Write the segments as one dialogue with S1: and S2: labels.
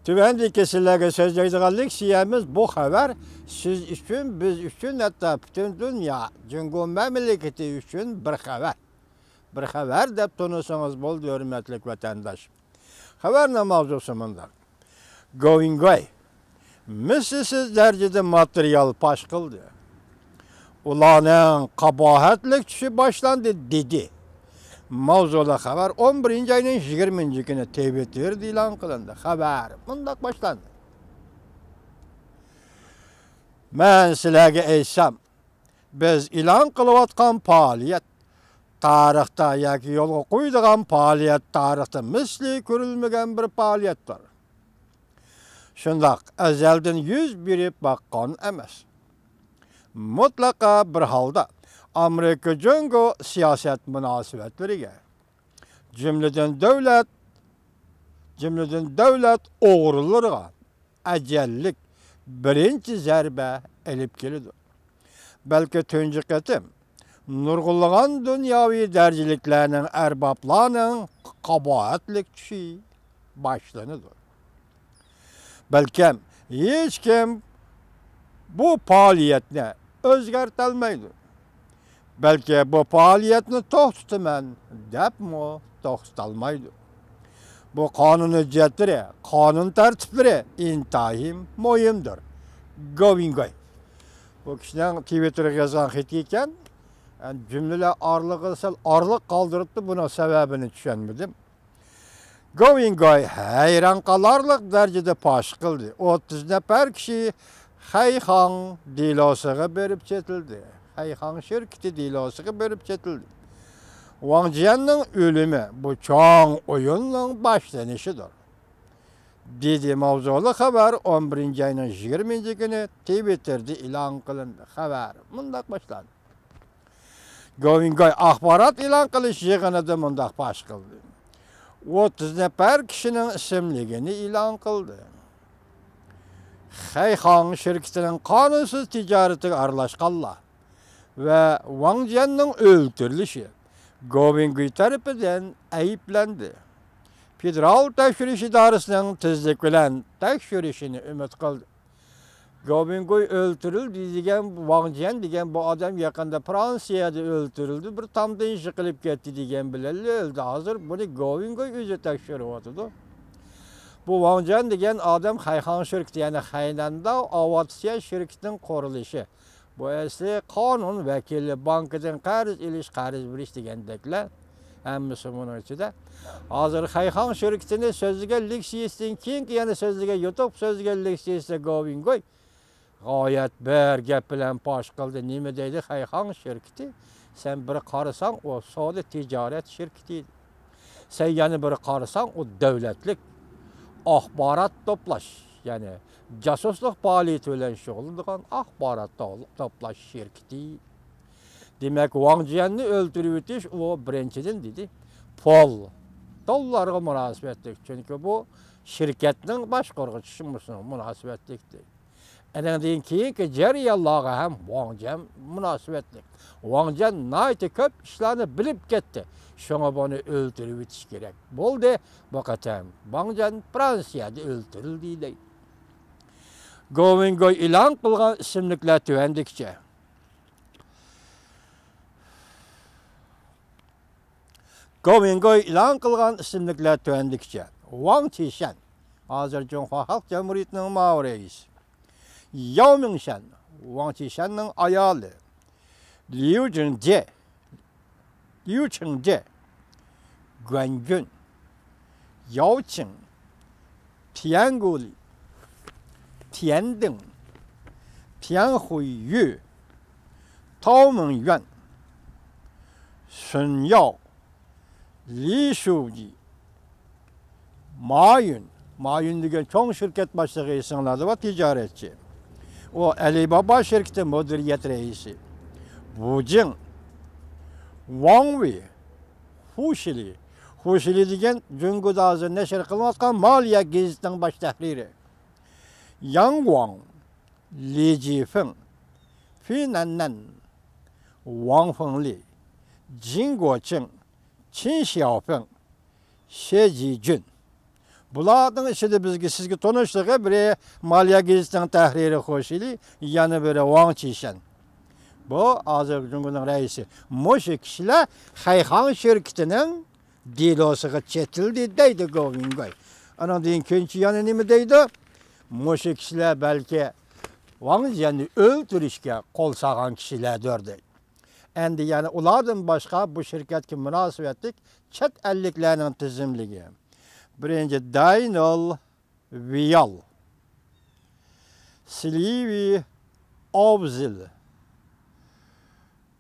S1: Tüvendeki sizlerge sözleydiğinlik siyemiz bu haber siz üçün, biz üçün, hatta bütün dünya, Cungo memleketi üçün bir haber. Bir haber dep tanısanız bol hürmetlik vatandaş. Haber ne mavzusu bundan? Going away. Mislsiz derecede materyal paş kıldı. Ulanın kabahatlik düşü başlandı dedi. Mavzula haber 11. ayının 20. günü TV'de ilan kılındı. Haber bundak başlandı. Ben sizlerge eysem, biz ilan kılıvatkan faaliyet, tarihta yaki yolga koyduğun faaliyet tarihte misli görülmegen bir faaliyet var. Şundak ezelden yüz birip bakkan emes. Mutlaka bir halda Amerika Cungo siyaset münasebetleri cümleden devlet oğurlarına ecellik birinci zerbe elip gelidir. Belki tüncü ketim nurgulluğun dünyavi derciliklerinin erbaplarının kabahatlik düşü başlanıdır. Belki hiç kim bu faaliyetine özgertelmeydi. Belki bu faaliyetini toxtumen dep mi toxtalmaydı. Bu kanun hüccetleri, kanun tertipleri intahim muhimdir. Going away. Bu kişiden Twitter'a yazan hitiyken yani cümleler arlık kaldırıptı, buna sebebini düşünmedim. Going away hayran kalarlık derecede paş kıldı. 30 nefer kişi Hayhan dilosıga berip çetildi. Hayhan şirketi dilosıga berip çetildi. Wang Jian'ın ölümü bu çoğun oyunun başlanışıdır. Dedi mavzulu haber 11. ayının 20. günü Twitter'da ilan kılındı. Haber bundak başlandı. Going away ahbarat ilan kılış yığınıda bundak baş kıldı. 30 nefer kişinin isimligini ilan kıldı. Hayhan şirketinin kanunsuz ticareti arlaşkanlar ve Wang Jian'ın öldürülüşü Gobingui tarafından ayıplandı. Federal Tekşiriş İdaresi'nin tezlik bilen tekşirişini ümit kıldı. Gobingui öldürüldü degen Wang Jian degen bu adam yakında Fransa'da öldürüldü. Bir tam değişik kılıp gitti degen bileli öldü. Hazır bunu Gobingui özü tekşirip oturdu. Bu Wang Jian degen adam Hayhan şirketi yani Haynanda Avatisiya şirketinin kuruluşu. Bu esli kanun vekili bankadan qarz veriş degendekler. Hemmisi bunun içinde. Hazır Hayhan şirketini sözlüge leksiyesinden keyin yani sözlüge yutup sözlüge leksiyesi Going away. Gayet bir gep bilen paş kıldı. Nime deydi Hayhan şirketi? Sen bir qarısan o sade ticaret şirketiydi. Sen yani bir qarısan o devletlik ahbarat toplaş. Yani casusluk faaliyeti bilen şoğuldugan ahbarat toplaş şirketi. Demek Wang Jian'ni öldürüp ötüş o birinçiden dedi. Pol. Dollarga münasebetlik. Çünkü bu şirketinin baş korkuçusu münasebetlikti. Eneden keyin ki Ceriyallaga hem Wang Jian münasebetlik. Wang Jian nayti köp işlerini bilip gitti. Şuna bunu öldürüp ötüş gerek. Boldu bu katem. Wang Jian Fransa'da öldürüldü deydi. Going away ilan kılgan isimlikler tüvendikçe. Going away ilan kılgan isimlikler tüvendikçe. Wang Qishan, hazır Cunhua Halk Cumhuriyeti'nin mağur reisi. Yao Mingshan, Wang Qishan'ın ayalı. Liu Chengje, Guan Yun, Yao Qing, Tian Guli, Tian Deng, Tian Huiyu, Tao Mengyuan, Sun Yao, Li Shuji, Ma Yun degen çoğun şirket başlığı isimleri var ticaretçi. O Alibaba şirketi müdüriyet reisi. Wu Jing, Wang Wei, Hu Shili degen Cungo'da hazır neşr kılınatkan Maliye gazetinin baş tahriri. Yang Guang, Li Jifeng, Fi Nannan, Wang Fengli, Jin Guoqing, Qin Xiaofeng, Xie Jijun, Bularning ichida bizga sizga tanishligi biri Maliya gazetining tahriri qo'shili, yana biri Wang Qishan. Bu hozir Cumhuriyet reisi. Mo'sha kishilar Xayxan shirkatining delosiga chetildi deydi Govingoy. Anadan keyin yana nima deydi? Mo'sha kishilar balki Wang Jianni o'ldirishga qo'l solgan kishilardir deydi. Endi yana ulardan boshqa bu shirkatga munosabatlik chet elliklarning tizimligi. Birinchi Daniel Vial, Slivi Obzil,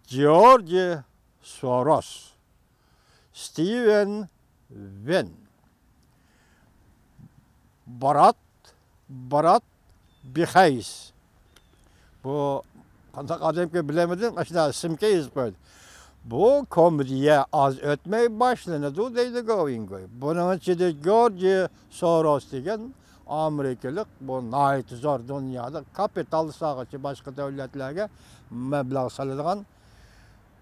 S1: George Soros, Steven Wen, Barat Bihays. Bu qanday odamga bilemedim, ashuna ismga yozib qo'ydi. Bu komediya az ötmey başlandı deydi Govingoy. Bunun içinde George Soros degan Amerikalık bu nayet zor dünyada kapital sağıcı başka devletlerge meblağ saladigan.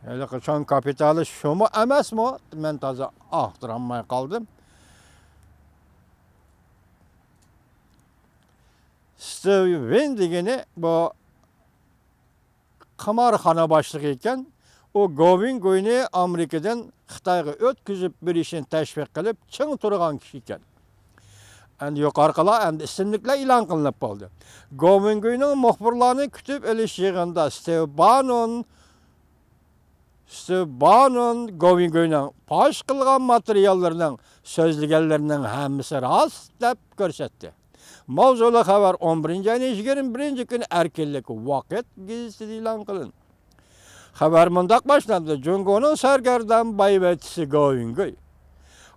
S1: Hele qachon kapitali şumu emasmi? Men toza ahtiramay qoldim. Steven degani bu qamarxona boshlig'i ekan. O Govingoyni Amerikadan Xitoyga o'tkazib berishini tashviq qilib, ching turgan kishi ekan. Endi yuqoriqilar endi ismliklar e'lon qilinib qoldi. Govingoyning muxbirlarni kutib olish yig'inida Steve Bannon Govingoyning fosh qilgan materiallarining so'zlaganlarining hammasi rost deb ko'rsatdi. Mavzuli xabar 11-21 kuni erkinlik vaqt gazetida e'lon qilindi. Xabar mundaq başlandı. Jungo'nun sargardan bayvetçisi Govingoy.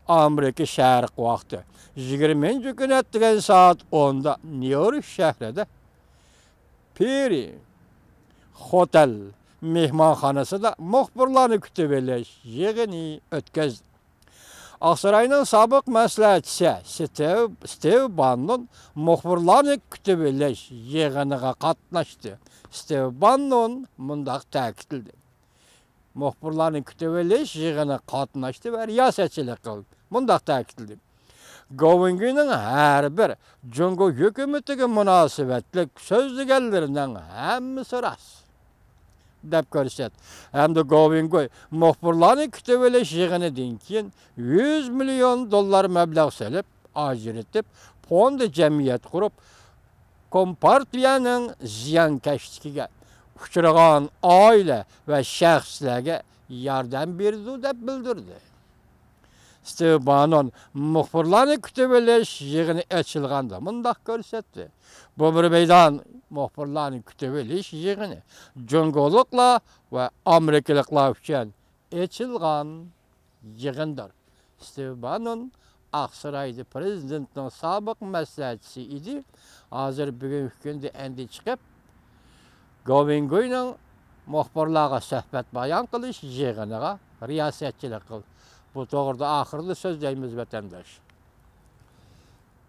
S1: Amerika Şərq vaxtı 20 gün ettiğen saat 10'da New York şehrinde Peri Hotel mehmanxonasida da muxbirlarni kutib olish yig'ini o'tkazdi. Aqsarayning sobiq maslahatchisi Steve Bannon muxbirlarni kutib olish yig'iniga qatnashdi. Steve Bannon mundaq ta'kidladi. Muxbirlarni kutib olish yig'ini qatnashdi va riyosatchilik qildi. Mundaq ta'kidladi. Govingoyning har bir Jungo hukumatiga munosabatlik so'zlaganlarining hammasi rost deb ko'rsatdi. Hamda Govingoy muxbirlarni kutib olish yig'inidan keyin $100 million mablag' solib, ajratib, fond jamiyat qurib, Kompartiyaning ziyonkashligiga uchragan oila va shaxslarga yordam berdi deb bildirdi. Steve Bannon muxbirlarni kutib olish yig'ini ochilganda mundaq ko'rsatdi. Bu bir meydan muxbirlarni kutib olish yig'ini Jungoliklar va Amerikaliklar uchun ochilgan yig'indir. Steve Bannon Aqsarayda prezidentning sobiq maslahatchisi edi. Hozir bugungi kunda endi chiqib Govingoyning muxbirlarga suhbat bayon qilish yig'iniga riyosatchilik qildi. Bu to'g'rida oxirida so'zlaymiz vatandosh.